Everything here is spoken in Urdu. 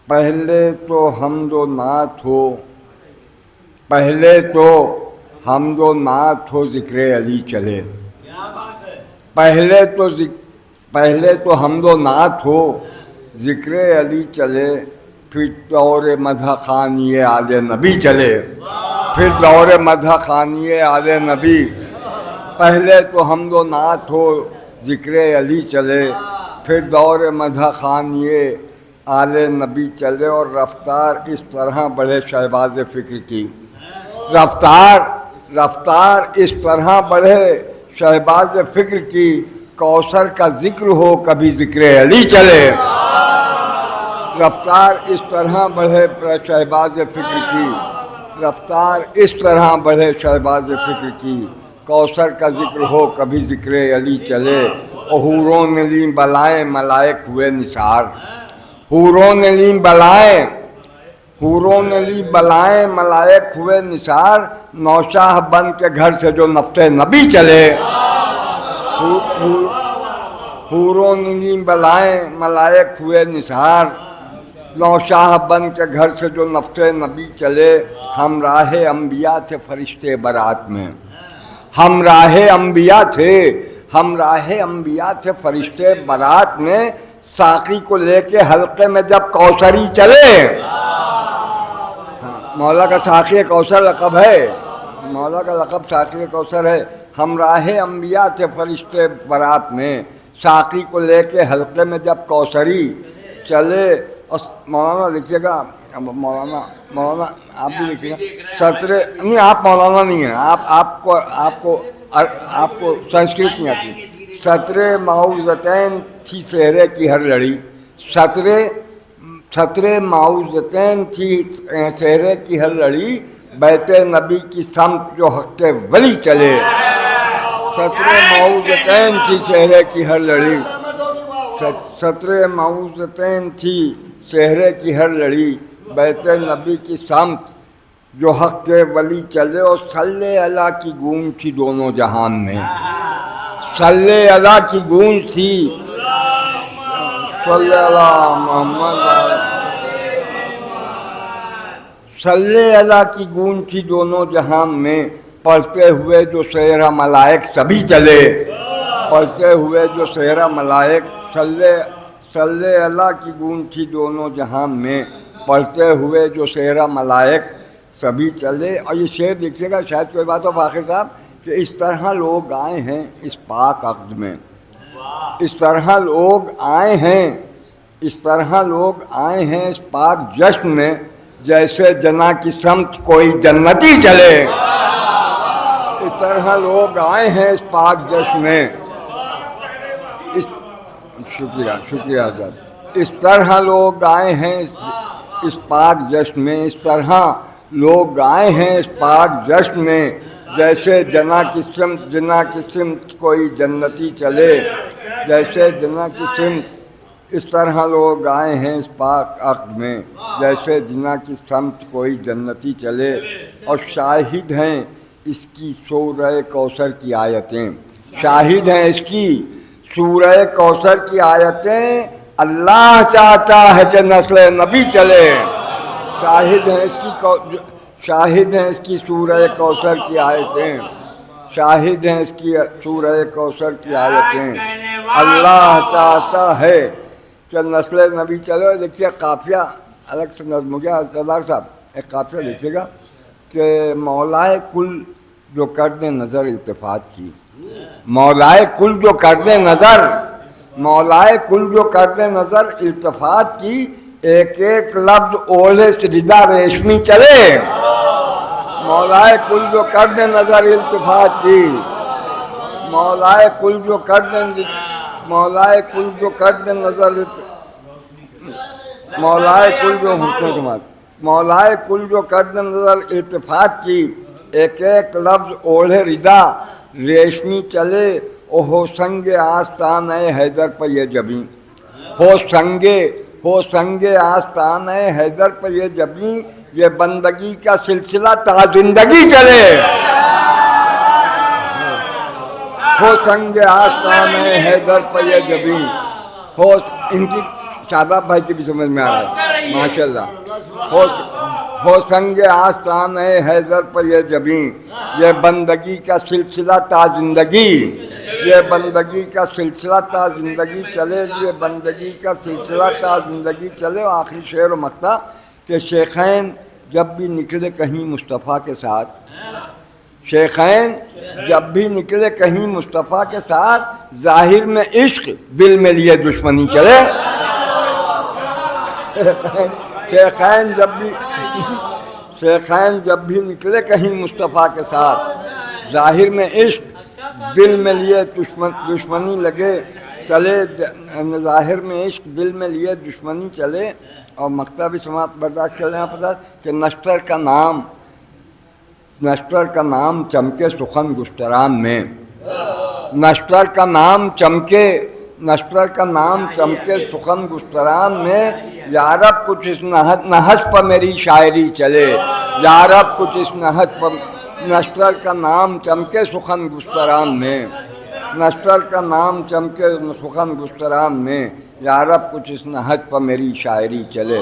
پہلے تو حمد و نعت ہو، پہلے تو حمد و نعت ہو، ذکر علی چلے. پہلے تو حمد و نعت ہو، ذکر علی چلے، پھر دور مدح خوانی آل نبی چلے. پھر دور مدح خوانی آل نبی. پہلے تو حمد و نعت ہو، ذکر علی چلے، پھر دور مدح خوانی آل نبی چلے. اور رفتار اس طرح بڑھے شہباز فکر کی، رفتار اس طرح بڑھے شہباز فکر کی، کوثر کا ذکر ہو کبھی ذکر علی چلے. رفتار اس طرح بڑھے شہباز فکر کی، رفتار اس طرح بڑھے شہباز فکر کی، کوثر کا ذکر ہو کبھی ذکر علی چلے. حوروں نے لی بلائیں ملائک ہوئے نثار، حوروں نے لی بلائیں، حوروں نے لی بلائیں ملائک ہوئے نثار، نوشاہ بن کے گھر سے جو نفس نبی چلے. حوروں نے لی بلائیں ملائک ہوئے نثار، نوشاہ بن کے گھر سے جو نفس نبی چلے. ہم راہ انبیاء تھے فرشتے برات میں، ہم راہ انبیاء تھے، ہم راہ انبیاء تھے فرشتے برات میں، ساقی کو لے کے حلقے میں جب کوثری چلے. مولا کا ساقی کوثر لقب ہے، مولا کا لقب ساقی کوثر ہے. ہم راہ انبیاء تھے فرشتے برات میں، ساقی کو لے کے حلقے میں جب کوثری چلے. اور مولانا لکھیے گا، مولانا آپ بھی لکھیے گا، نہیں آپ مولانا نہیں ہیں، آپ کو سنسکرت نہیں آتی. سترے معوذتین تھی صحرے کی ہر لڑی، سترے معوذتین تھی صحرے کی ہر لڑی، بیت نبی کی سمت جو حق کے ولی چلے. سترے معوذتین تھی صحرے کی ہر لڑی، سترے معوذتین تھی صحرے کی ہر لڑی، بیت نبی کی سمت جو حق کے ولی چلے. اور صلی اللہ کی گونج تھی دونوں جہان میں، صلی اللہ کی گونج تھی، صلی اللہ محمد، صلی اللہ کی گونج تھی دونوں جہان میں، پڑھتے ہوئے جو صحرا ملائک سبھی چلے. پڑھتے ہوئے جو صحرا ملائک، صلی اللہ کی گونج تھی دونوں جہان میں، پڑھتے ہوئے جو صحرا ملائک سبھی چلے. اور یہ شعر لکھیے گا، شاید کوئی بات ہو فاخر صاحب، کہ اس طرح لوگ آئے ہیں اس پاک عقد میں، اس طرح لوگ آئے ہیں، اس طرح لوگ آئے ہیں اس پاک جشن میں، جیسے جنا کی سمت کوئی جنتی چلے. اس طرح لوگ آئے ہیں اس پاک جشن میں، شکریہ حضرت. اس طرح لوگ آئے ہیں اس پاک جشن میں، اس طرح لوگ آئے ہیں اس پاک جشن میں، جیسے جنا کی سمت کوئی جنتی چلے. جیسے جنا کی سمت، اس طرح لوگ آئے ہیں اس پاک عقد میں، جیسے جنا کی سمت کوئی جنتی چلے. اور شاہد ہیں اس کی سورہ کوثر کی آیتیں، شاہد ہیں اس کی سورہ کوثر کی آیتیں، اللہ چاہتا ہے کہ نسل نبی چلے. شاہد ہیں اس کی سورہ کوثر کی آیتیں، شاہد ہیں اس کی سورہ کوثر کی آیتیں، اللہ چاہتا ہے کہ نسل نبی چلے. دیکھیے قافیہ الگ سے نظم ہو گیا. سردار صاحب ایک قافیہ دیکھیے گا کہ مولائے کل جو کرنے نظر التفات کی، مولائے کل جو کرنے نظر، مولائے کل جو کرنے نظر التفات کی، ایک ایک لفظ اولے سے ردا ریشمی چلے. مولائے کل جو کرنے نظر التفات کی، مولائے کل جو کرنے نظر، مولائے کل جو کرنے نظر، مولائے کل جو حسن کمال، مولائے کل جو کرنے نظر التفات کی، ایک ایک لفظ اوڑھے ردا ریشمی چلے. او ہو سنگ آستان حیدر پہ یہ جبیں، ہو سنگ آستان حیدر پہ یہ جبیں، یہ بندگی کا سلسلہ تا زندگی چلے. ہو سنگ آستان حیدر پہ یہ جبیں، ہو ان کی شاداب بھائی کی بھی سمجھ میں آ رہا ہے، ماشاءاللہ ہو سنگ آستان حیدر پر یہ جبیں، یہ بندگی کا سلسلہ تا زندگی، یہ بندگی کا سلسلہ تا زندگی چلے، یہ بندگی کا سلسلہ تا زندگی چلے۔ آخری شعر و مقطع کہ شیخین جب بھی نکلے کہیں مصطفیٰ کے ساتھ، شیخین جب بھی نکلے کہیں مصطفیٰ کے ساتھ، ظاہر میں عشق دل میں لیے دشمنی چلے۔ شیخین جب بھی نکلے کہیں مصطفیٰ کے ساتھ، ظاہر میں عشق دل میں لیے دشمنی لگے چلے، ظاہر میں عشق دل میں لیے دشمنی چلے۔ اور مقطع بھی سماعت برداشت کر لیں آپ کہ نشتر کا نام چمکے سخن گستران میں، نشتر کا نام چمکے سخن گستران میں، یارب کچھ اس نہج پر میری شاعری چلے، یارب کچھ اس نہج پر، نشتر کا نام چمکے سخن گستران میں، نشتر کا نام چمکے سخن گستران میں، یارب کچھ اس نہج پر میری شاعری چلے۔